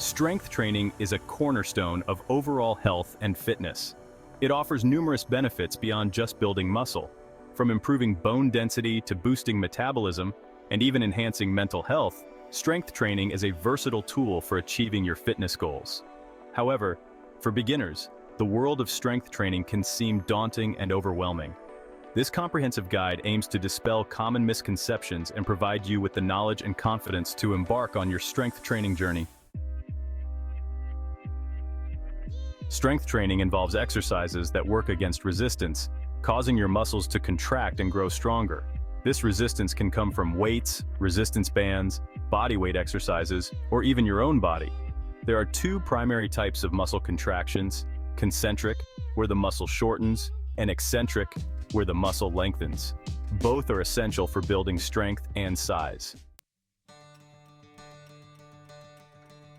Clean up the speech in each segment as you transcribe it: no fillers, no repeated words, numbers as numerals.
Strength training is a cornerstone of overall health and fitness. It offers numerous benefits beyond just building muscle, from improving bone density to boosting metabolism and even enhancing mental health. Strength training is a versatile tool for achieving your fitness goals. However, for beginners, the world of strength training can seem daunting and overwhelming. This comprehensive guide aims to dispel common misconceptions and provide you with the knowledge and confidence to embark on your strength training journey. Strength training involves exercises that work against resistance, causing your muscles to contract and grow stronger. This resistance can come from weights, resistance bands, body weight exercises, or even your own body. There are two primary types of muscle contractions: concentric, where the muscle shortens, and eccentric, where the muscle lengthens. Both are essential for building strength and size.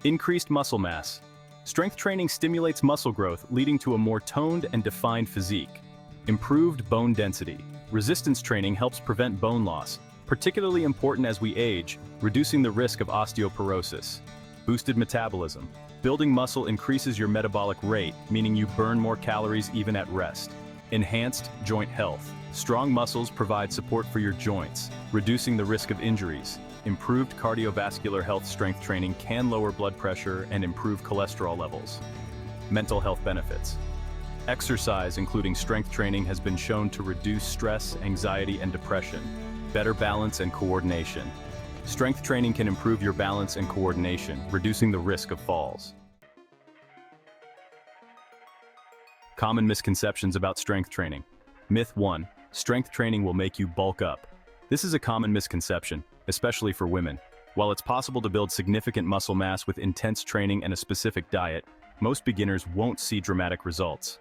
Increased muscle mass. Strength training stimulates muscle growth, leading to a more toned and defined physique. Improved bone density. Resistance training helps prevent bone loss, particularly important as we age, reducing the risk of osteoporosis. Boosted metabolism. Building muscle increases your metabolic rate, meaning you burn more calories even at rest. Enhanced joint health. Strong muscles provide support for your joints, reducing the risk of injuries. Improved cardiovascular health. Strength training can lower blood pressure and improve cholesterol levels. Mental health benefits. Exercise, including strength training, has been shown to reduce stress, anxiety, and depression. Better balance and coordination. Strength training can improve your balance and coordination, reducing the risk of falls. Common misconceptions about strength training. Myth 1. Strength training will make you bulk up. This is a common misconception, especially for women. While it's possible to build significant muscle mass with intense training and a specific diet, most beginners won't see dramatic results.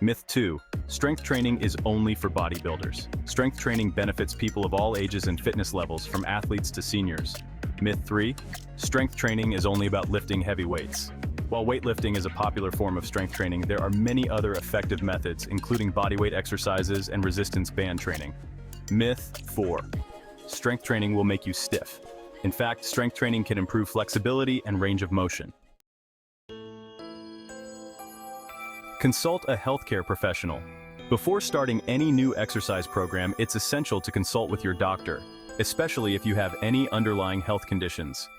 Myth 2. Strength training is only for bodybuilders. Strength training benefits people of all ages and fitness levels, from athletes to seniors. Myth 3. Strength training is only about lifting heavy weights. While weightlifting is a popular form of strength training, there are many other effective methods, including bodyweight exercises and resistance band training. Myth 4. Strength training will make you stiff. In fact, strength training can improve flexibility and range of motion. Consult a healthcare professional. Before starting any new exercise program, it's essential to consult with your doctor, especially if you have any underlying health conditions.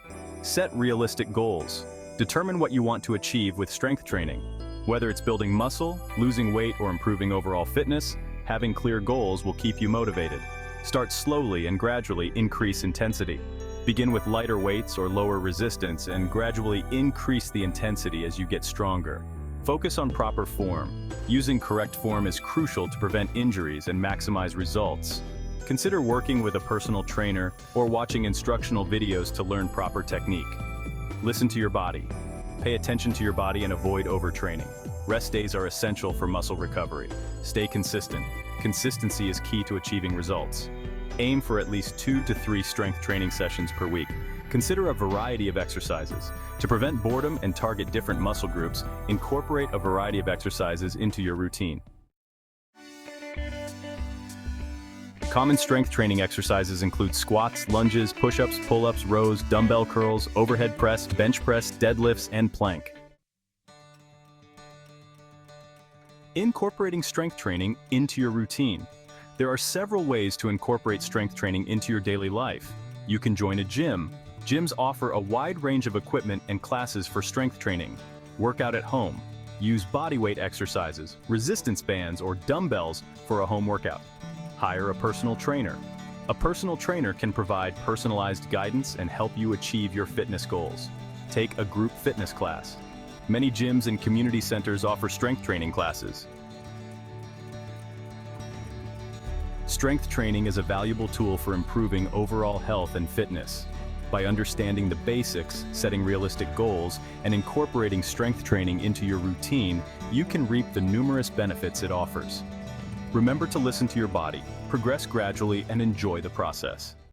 Set realistic goals. Determine what you want to achieve with strength training. Whether it's building muscle, losing weight, or improving overall fitness, having clear goals will keep you motivated. Start slowly and gradually increase intensity. Begin with lighter weights or lower resistance and gradually increase the intensity as you get stronger. Focus on proper form. Using correct form is crucial to prevent injuries and maximize results. Consider working with a personal trainer or watching instructional videos to learn proper technique. Listen to your body. Pay attention to your body and avoid overtraining. Rest days are essential for muscle recovery. Stay consistent. Consistency is key to achieving results. Aim for at least 2 to 3 strength training sessions per week. Consider a variety of exercises. To prevent boredom and target different muscle groups, incorporate a variety of exercises into your routine. Common strength training exercises include squats, lunges, push-ups, pull-ups, rows, dumbbell curls, overhead press, bench press, deadlifts, and plank. Incorporating strength training into your routine. There are several ways to incorporate strength training into your daily life. You can join a gym. Gyms offer a wide range of equipment and classes for strength training. Work out at home. Use bodyweight exercises, resistance bands, or dumbbells for a home workout. Hire a personal trainer. A personal trainer can provide personalized guidance and help you achieve your fitness goals. Take a group fitness class. Many gyms and community centers offer strength training classes. Strength training is a valuable tool for improving overall health and fitness. By understanding the basics, setting realistic goals, and incorporating strength training into your routine, you can reap the numerous benefits it offers. Remember to listen to your body, progress gradually, and enjoy the process.